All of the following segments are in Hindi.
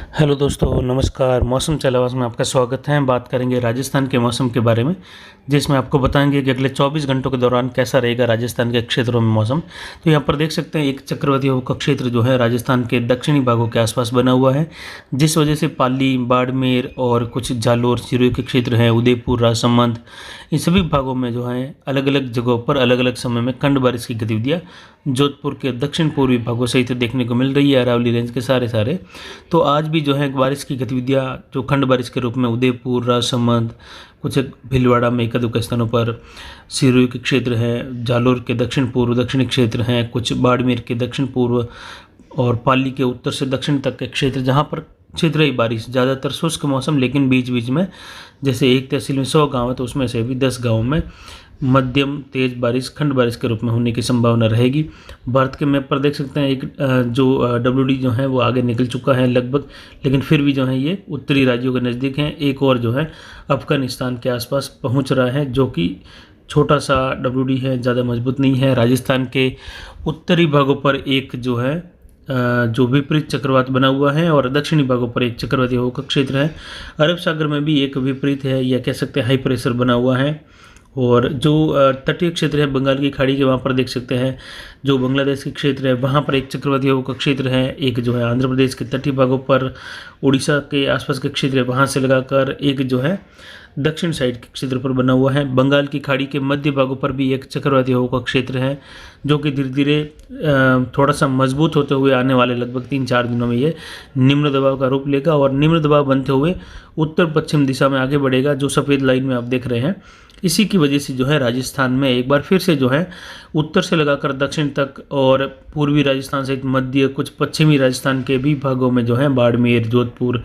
हेलो दोस्तों, नमस्कार। मौसम चलावास में आपका स्वागत है। बात करेंगे राजस्थान के मौसम के बारे में, जिसमें आपको बताएंगे कि अगले 24 घंटों के दौरान कैसा रहेगा राजस्थान के क्षेत्रों में मौसम। तो यहाँ पर देख सकते हैं एक चक्रवाती हवा का क्षेत्र जो है राजस्थान के दक्षिणी भागों के आसपास बना हुआ है, जिस वजह से पाली, बाड़मेर और कुछ जालोर, सिरोही के क्षेत्र हैं, उदयपुर, राजसमंद, इन सभी भागों में जो है अलग अलग जगहों पर अलग अलग समय में खंड बारिश की गतिविधियाँ जोधपुर के दक्षिण पूर्वी भागों सहित देखने को मिल रही है, अरावली रेंज के सारे। तो आज भी जो है बारिश की गतिविधियाँ जो खंड बारिश के रूप में उदयपुर, राजसमंद, कुछ भीलवाड़ा में एक स्थानों पर, सिरोही के क्षेत्र हैं, जालोर के दक्षिण पूर्व दक्षिणी क्षेत्र हैं, कुछ बाड़मेर के दक्षिण पूर्व और पाली के उत्तर से दक्षिण तक के क्षेत्र, जहाँ पर क्षेत्र ही बारिश, ज़्यादातर शुष्क मौसम, लेकिन बीच बीच में जैसे एक तहसील में 100 गाँव है तो उसमें से भी 10 गाँवों में मध्यम तेज बारिश खंड बारिश के रूप में होने की संभावना रहेगी। भारत के मैप पर देख सकते हैं एक जो डब्ल्यूडी जो है वो आगे निकल चुका है लगभग, लेकिन फिर भी जो है ये उत्तरी राज्यों के नज़दीक हैं। एक और जो है अफगानिस्तान के आसपास पहुंच रहा है, जो कि छोटा सा डब्ल्यूडी है, ज़्यादा मजबूत नहीं है। राजस्थान के उत्तरी भागों पर एक जो है जो विपरीत चक्रवात बना हुआ है और दक्षिणी भागों पर एक चक्रवाती हवा का क्षेत्र है। अरब सागर में भी एक विपरीत है, या कह सकते हैं हाई प्रेशर बना हुआ है। और जो तटीय क्षेत्र है बंगाल की खाड़ी के, वहाँ पर देख सकते हैं जो बांग्लादेश के क्षेत्र है वहाँ पर एक चक्रवाती हवा का क्षेत्र है। एक जो है आंध्र प्रदेश के तटीय भागों पर, उड़ीसा के आसपास के क्षेत्र है वहाँ से लगाकर एक जो है दक्षिण साइड के क्षेत्र पर बना हुआ है। बंगाल की खाड़ी के मध्य भागों पर भी एक चक्रवाती हवा का क्षेत्र है, जो कि धीरे धीरे थोड़ा सा मजबूत होते हुए आने वाले लगभग 3-4 दिनों में ये निम्न दबाव का रूप लेगा और निम्न दबाव बनते हुए उत्तर पश्चिम दिशा में आगे बढ़ेगा, जो सफ़ेद लाइन में आप देख रहे हैं। इसी की वजह से जो है राजस्थान में एक बार फिर से जो है उत्तर से लगाकर दक्षिण तक और पूर्वी राजस्थान सहित मध्य, कुछ पश्चिमी राजस्थान के भी भागों में जो है बाड़मेर, जोधपुर,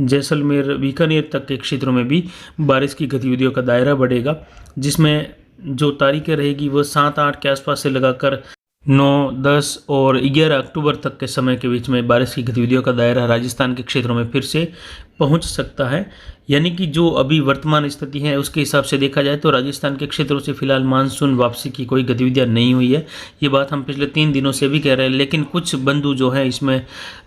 जैसलमेर, बीकानेर तक के क्षेत्रों में भी बारिश की गतिविधियों का दायरा बढ़ेगा, जिसमें जो तारीखें रहेगी वो 7-8 के आसपास से लगाकर 9, 10 और 11 अक्टूबर तक के समय के बीच में बारिश की गतिविधियों का दायरा राजस्थान के क्षेत्रों में फिर से पहुंच सकता है। यानी कि जो अभी वर्तमान स्थिति है उसके हिसाब से देखा जाए तो राजस्थान के क्षेत्रों से फिलहाल मानसून वापसी की कोई गतिविधियां नहीं हुई है। ये बात हम पिछले 3 दिनों से भी कह रहे हैं, लेकिन कुछ बंधु जो हैं इसमें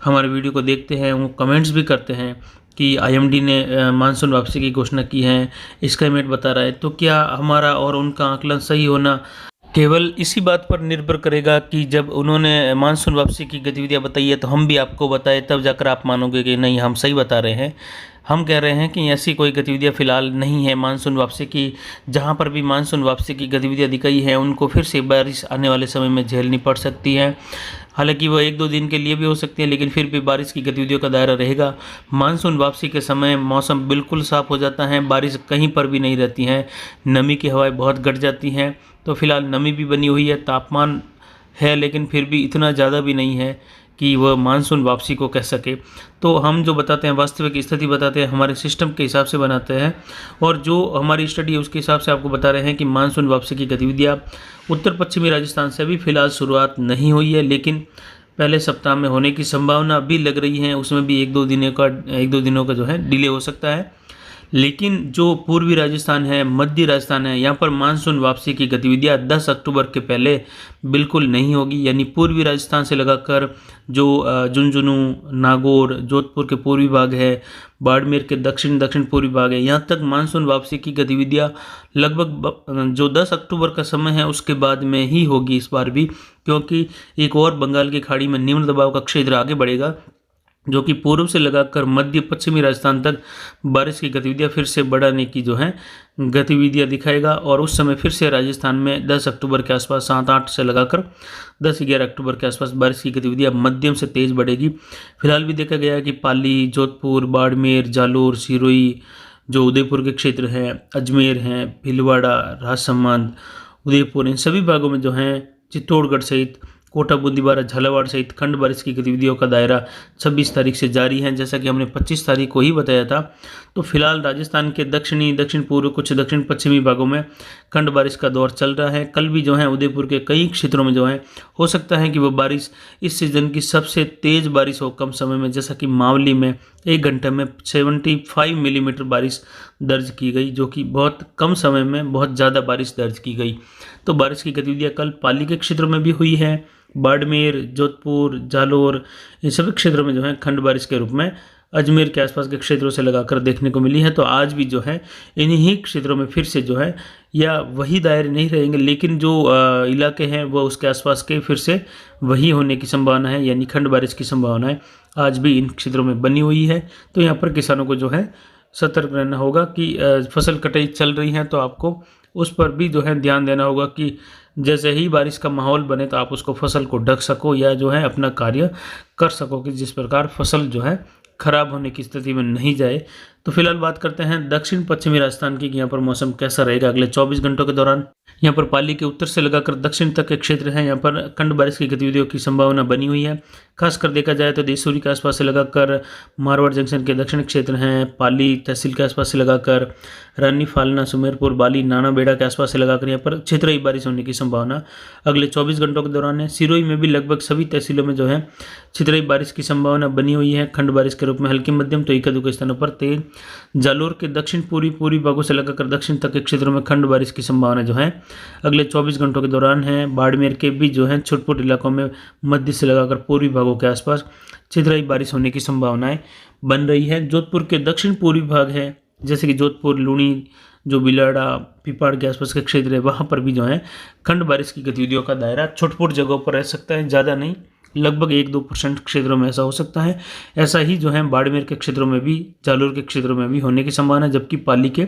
हमारे वीडियो को देखते हैं, वो कमेंट्स भी करते हैं कि आईएमडी ने मानसून वापसी की घोषणा की है, स्काईमेट बता रहा है। तो क्या हमारा और उनका आकलन सही होना केवल इसी बात पर निर्भर करेगा कि जब उन्होंने मानसून वापसी की गतिविधियां बताई है तो हम भी आपको बताएं, तब जाकर आप मानोगे कि नहीं हम सही बता रहे हैं। हम कह रहे हैं कि ऐसी कोई गतिविधियां फिलहाल नहीं है मानसून वापसी की। जहां पर भी मानसून वापसी की गतिविधियां दिखाई हैं उनको फिर से बारिश आने वाले समय में झेलनी पड़ सकती है। हालांकि वो 1-2 दिन के लिए भी हो सकती है, लेकिन फिर भी बारिश की गतिविधियों का दायरा रहेगा। मानसून वापसी के समय मौसम बिल्कुल साफ हो जाता है, बारिश कहीं पर भी नहीं रहती है, नमी की हवाएं बहुत घट जाती हैं। तो फिलहाल नमी भी बनी हुई है, तापमान है, लेकिन फिर भी इतना ज़्यादा भी नहीं है कि वह मानसून वापसी को कह सके। तो हम जो बताते हैं वास्तविक स्थिति बताते हैं, हमारे सिस्टम के हिसाब से बनाते हैं, और जो हमारी स्टडी है उसके हिसाब से आपको बता रहे हैं कि मानसून वापसी की गतिविधियाँ उत्तर पश्चिमी राजस्थान से भी फिलहाल शुरुआत नहीं हुई है, लेकिन पहले सप्ताह में होने की संभावना भी लग रही है। उसमें भी 1-2 दिनों का जो है डिले हो सकता है। लेकिन जो पूर्वी राजस्थान है, मध्य राजस्थान है, यहाँ पर मानसून वापसी की गतिविधियाँ 10 अक्टूबर के पहले बिल्कुल नहीं होगी। यानी पूर्वी राजस्थान से लगाकर जो झुंझुनू, नागौर, जोधपुर के पूर्वी भाग है, बाड़मेर के दक्षिण पूर्वी भाग है, यहाँ तक मानसून वापसी की गतिविधियाँ लगभग जो 10 अक्टूबर का समय है उसके बाद में ही होगी इस बार भी, क्योंकि एक और बंगाल की खाड़ी में निम्न दबाव का क्षेत्र आगे बढ़ेगा, जो कि पूर्व से लगाकर मध्य पश्चिमी राजस्थान तक बारिश की गतिविधियां फिर से बढ़ाने की जो है गतिविधियां दिखाएगा। और उस समय फिर से राजस्थान में 10 अक्टूबर के आसपास 7-8 से लगाकर 10-11 अक्टूबर के आसपास बारिश की गतिविधियां मध्यम से तेज बढ़ेगी। फिलहाल भी देखा गया है कि पाली, जोधपुर, बाड़मेर, जालोर, सिरोही, जो उदयपुर के क्षेत्र हैं, अजमेर हैं, भीलवाड़ा, राजसमंद, उदयपुर, इन सभी भागों में जो हैं चित्तौड़गढ़ सहित कोटा, बूंदीवाड़ा, झालावाड़ सहित खंड बारिश की गतिविधियों का दायरा 26 तारीख से जारी है, जैसा कि हमने 25 तारीख को ही बताया था। तो फिलहाल राजस्थान के दक्षिण पूर्व, कुछ दक्षिण पश्चिमी भागों में खंड बारिश का दौर चल रहा है। कल भी जो है उदयपुर के कई क्षेत्रों में जो है हो सकता है कि वो बारिश इस सीज़न की सबसे तेज़ बारिश हो कम समय में, जैसा कि मावली में 1 घंटे में 75 मिलीमीटर बारिश दर्ज की गई, जो कि बहुत कम समय में बहुत ज़्यादा बारिश दर्ज की गई। तो बारिश की गतिविधियाँ कल पाली के क्षेत्रों में भी हुई है, बाड़मेर, जोधपुर, जालोर, इन सभी क्षेत्रों में जो है खंड बारिश के रूप में अजमेर के आसपास के क्षेत्रों से लगाकर देखने को मिली है। तो आज भी जो है इन्हीं क्षेत्रों में फिर से जो है या वही दायरे नहीं रहेंगे, लेकिन जो इलाके हैं वो उसके आसपास के फिर से वही होने की संभावना है, यानी खंड बारिश की संभावना है आज भी इन क्षेत्रों में बनी हुई है। तो यहाँ पर किसानों को जो है सतर्क रहना होगा कि फसल कटाई चल रही है तो आपको उस पर भी जो है ध्यान देना होगा कि जैसे ही बारिश का माहौल बने तो आप उसको फसल को ढक सको या जो है अपना कार्य कर सको कि जिस प्रकार फसल जो है खराब होने की स्थिति में नहीं जाए। तो फिलहाल बात करते हैं दक्षिण पश्चिमी राजस्थान की, यहाँ पर मौसम कैसा रहेगा अगले 24 घंटों के दौरान। यहाँ पर पाली के उत्तर से लगाकर दक्षिण तक के क्षेत्र हैं, यहाँ पर खंड बारिश की गतिविधियों की संभावना बनी हुई है। खासकर देखा जाए तो देसूरी के आसपास से लगाकर मारवाड़ जंक्शन के दक्षिण क्षेत्र हैं, पाली तहसील के आसपास से लगाकर रानी फालना, सुमेरपुर, बाली, नाना बेड़ा के आसपास से लगाकर यहाँ पर छितराई बारिश होने की संभावना अगले 24 घंटों के दौरान है। सिरोही में भी लगभग सभी तहसीलों में जो है छितराई बारिश की संभावना बनी हुई है, खंड बारिश के रूप में हल्की मध्यम तो एक दो स्थानों पर तेज। जालोर के दक्षिण पूर्वी भागों से लगाकर दक्षिण तक के क्षेत्रों में खंड बारिश की संभावना जो है अगले 24 घंटों के दौरान है। बाड़मेर के भी जो है छोटे इलाकों में मध्य से लगाकर पूर्वी भागों के आसपास छितराई बारिश होने की संभावनाएं बन रही है। जोधपुर के दक्षिण पूर्वी भाग है, जैसे कि जोधपुर, लूणी, जो बिलाड़ा, पिपाड़ के आसपास के क्षेत्र है, वहाँ पर भी जो है खंड बारिश की गतिविधियों का दायरा छोटे जगहों पर रह सकता है, ज़्यादा नहीं, लगभग 1-2% क्षेत्रों में ऐसा हो सकता है। ऐसा ही जो है बाड़मेर के क्षेत्रों में भी, जालोर के क्षेत्रों में भी होने की संभावना है, जबकि पाली के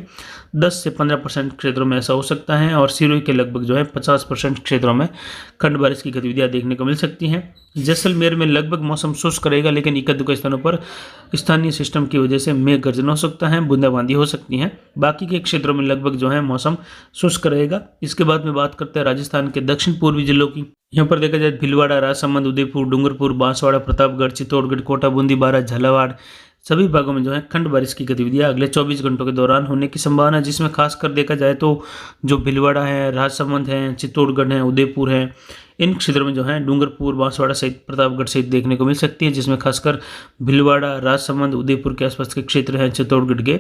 10 से 15% क्षेत्रों में ऐसा हो सकता है और सिरोही के लगभग जो है 50% क्षेत्रों में खंड बारिश की गतिविधियां देखने को मिल सकती हैं। जैसलमेर में लगभग मौसम शुष्क रहेगा, लेकिन इक्का-दुक्का स्थानों पर स्थानीय सिस्टम की वजह से मेघ गर्जन हो सकता है, बूंदाबांदी हो सकती है। बाकी के क्षेत्रों में लगभग जो है मौसम शुष्क रहेगा। इसके बाद में बात करते हैं राजस्थान के दक्षिण पूर्वी जिलों की। यहाँ पर देखा जाए भीलवाड़ा, राजसमंद, उदयपुर, डूंगरपुर, बांसवाड़ा, प्रतापगढ़, चित्तौड़गढ़, कोटा, बूंदी, बारां, झालावाड़, सभी भागों में जो है खंड बारिश की गतिविधियां अगले 24 घंटों के दौरान होने की संभावना है, जिसमें खासकर देखा जाए तो जो भीलवाड़ा है, राजसमंद है, चित्तौड़गढ़ है, उदयपुर है, इन क्षेत्रों में जो है डूंगरपुर, बांसवाड़ा सहित, प्रतापगढ़ सहित देखने को मिल सकती है, जिसमें खासकर भीलवाड़ा, राजसमंद, उदयपुर के आसपास के क्षेत्र हैं चित्तौड़गढ़ के।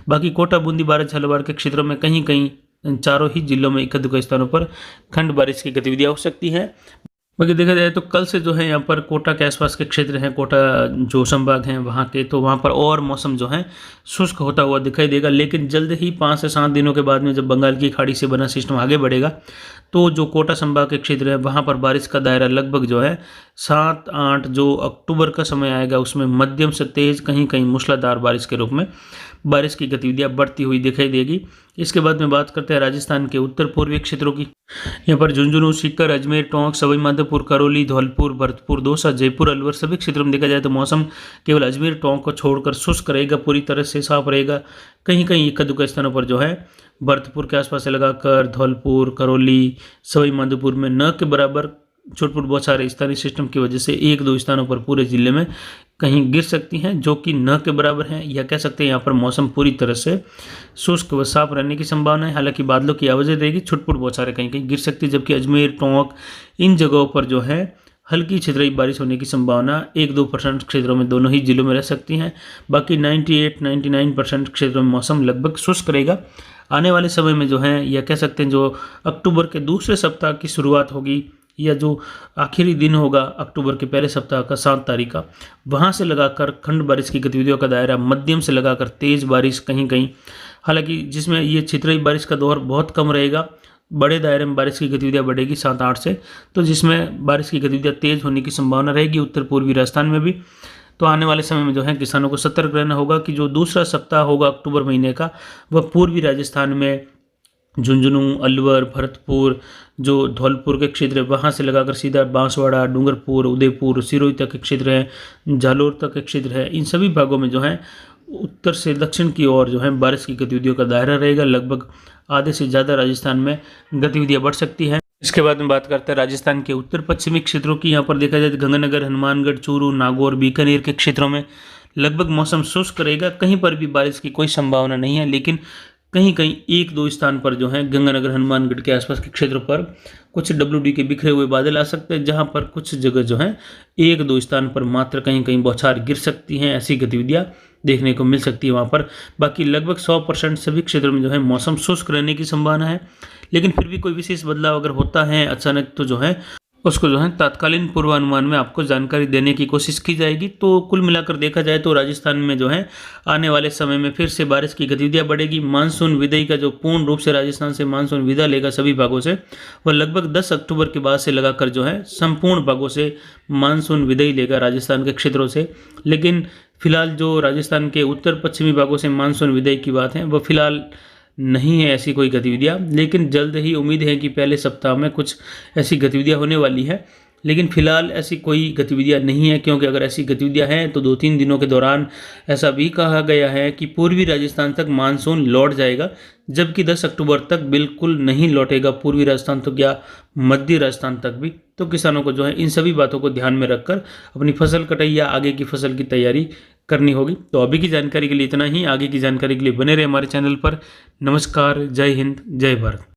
बाकी कोटा, बूंदी, बारां, झालावाड़ के क्षेत्रों में कहीं कहीं इन चारों ही जिलों में इक्का-दुक्का स्थानों पर खंड बारिश की गतिविधियां हो सकती है। बाकी देखा जाए तो कल से जो है यहाँ पर कोटा के आसपास के क्षेत्र हैं, कोटा जो संभाग हैं वहाँ के, तो वहाँ पर और मौसम जो है शुष्क होता हुआ दिखाई देगा। लेकिन जल्द ही 5 से 7 दिनों के बाद में जब बंगाल की खाड़ी से बना सिस्टम आगे बढ़ेगा तो जो कोटा संभाग के क्षेत्र है वहाँ पर बारिश का दायरा लगभग जो है 7-8 जो अक्टूबर का समय आएगा उसमें मध्यम से तेज, कहीं कहीं मूसलाधार बारिश के रूप में बारिश की गतिविधियां बढ़ती हुई दिखाई देगी। इसके बाद में बात करते हैं राजस्थान के उत्तर पूर्वी क्षेत्रों की। यहाँ पर झुंझुनू, सीकर, अजमेर, टोंक, सवाई माधोपुर, करौली, धौलपुर, भरतपुर, दौसा, जयपुर, अलवर सभी क्षेत्रों में देखा जाए तो मौसम केवल अजमेर, टोंक को छोड़कर शुष्क रहेगा, पूरी तरह से साफ रहेगा। कहीं कहीं इक्का-दुक्का स्थानों पर जो है भरतपुर के आसपास से लगाकर धौलपुर, करौली, सवाई माधोपुर में न के बराबर छोट-फुट बौछारें स्थानीय सिस्टम की वजह से 1-2 स्थानों पर पूरे जिले में कहीं गिर सकती हैं, जो कि न के बराबर हैं, या कह सकते हैं यहाँ पर मौसम पूरी तरह से शुष्क व साफ रहने की संभावना है। हालांकि बादलों की आवाज़ें रहेगी, छुटपुट बौछारें कहीं कहीं गिर सकती है, जबकि अजमेर, टोंक इन जगहों पर जो है हल्की छितराई बारिश होने की संभावना 1-2% क्षेत्रों में दोनों ही जिलों में रह सकती हैं। बाकी 98-99% क्षेत्रों में मौसम लगभग शुष्क रहेगा। आने वाले समय में जो है या कह सकते हैं जो अक्टूबर के दूसरे सप्ताह की शुरुआत होगी या जो आखिरी दिन होगा अक्टूबर के पहले सप्ताह का 7 तारीख का, वहाँ से लगाकर खंड बारिश की गतिविधियों का दायरा मध्यम से लगाकर तेज़ बारिश कहीं कहीं, हालांकि जिसमें ये छितराई बारिश का दौर बहुत कम रहेगा, बड़े दायरे में बारिश की गतिविधियाँ बढ़ेगी 7-8 से, तो जिसमें बारिश की गतिविधियाँ तेज़ होने की संभावना रहेगी उत्तर पूर्वी राजस्थान में भी। तो आने वाले समय में जो है किसानों को सतर्क रहना होगा कि जो दूसरा सप्ताह होगा अक्टूबर महीने का वह पूर्वी राजस्थान में झुंझुनू, अलवर, भरतपुर, जो धौलपुर के क्षेत्र है वहाँ से लगाकर सीधा बांसवाड़ा, डूंगरपुर, उदयपुर, सिरोही तक के क्षेत्र है, जालोर तक के क्षेत्र है, इन सभी भागों में जो है उत्तर से दक्षिण की ओर जो है बारिश की गतिविधियों का दायरा रहेगा। लगभग आधे से ज़्यादा राजस्थान में गतिविधियाँ बढ़ सकती हैं। इसके बाद में बात करते हैं राजस्थान के उत्तर पश्चिमी क्षेत्रों की। यहाँ पर देखा जाए तो गंगानगर, हनुमानगढ़, चूरू, नागौर, बीकानेर के क्षेत्रों में लगभग मौसम शुष्क रहेगा, कहीं पर भी बारिश की कोई संभावना नहीं है, लेकिन कहीं कहीं 1-2 स्थान पर जो है गंगानगर, हनुमानगढ़ के आसपास के क्षेत्र पर कुछ WD के बिखरे हुए बादल आ सकते हैं, जहां पर कुछ जगह जो है 1-2 स्थान पर मात्र कहीं कहीं बौछार गिर सकती हैं, ऐसी गतिविधियां देखने को मिल सकती है वहां पर। बाकी लगभग 100% सभी क्षेत्रों में जो है मौसम शुष्क रहने की संभावना है, लेकिन फिर भी कोई विशेष बदलाव अगर होता है अचानक तो जो है उसको जो है तात्कालीन पूर्वानुमान में आपको जानकारी देने की कोशिश की जाएगी। तो कुल मिलाकर देखा जाए तो राजस्थान में जो है आने वाले समय में फिर से बारिश की गतिविधियां बढ़ेगी। मानसून विदाई का जो पूर्ण रूप से राजस्थान से मानसून विदा लेगा सभी भागों से, वह लगभग 10 अक्टूबर के बाद से लगाकर जो है संपूर्ण भागों से मानसून विदाई लेगा राजस्थान के क्षेत्रों से। लेकिन फिलहाल जो राजस्थान के उत्तर पश्चिमी भागों से मानसून विदाई की बात है वह फिलहाल नहीं है ऐसी कोई गतिविधियां, लेकिन जल्द ही उम्मीद है कि पहले सप्ताह में कुछ ऐसी गतिविधियां होने वाली है। लेकिन फिलहाल ऐसी कोई गतिविधियां नहीं है, क्योंकि अगर ऐसी गतिविधियां हैं तो 2-3 दिनों के दौरान ऐसा भी कहा गया है कि पूर्वी राजस्थान तक मानसून लौट जाएगा, जबकि 10 अक्टूबर तक बिल्कुल नहीं लौटेगा पूर्वी राजस्थान तक या मध्य राजस्थान तक भी। तो किसानों को जो है इन सभी बातों को ध्यान में रखकर अपनी फसल कटाई या आगे की फसल की तैयारी करनी होगी। तो अभी की जानकारी के लिए इतना ही, आगे की जानकारी के लिए बने रहे हमारे चैनल पर। नमस्कार, जय हिंद, जय भारत।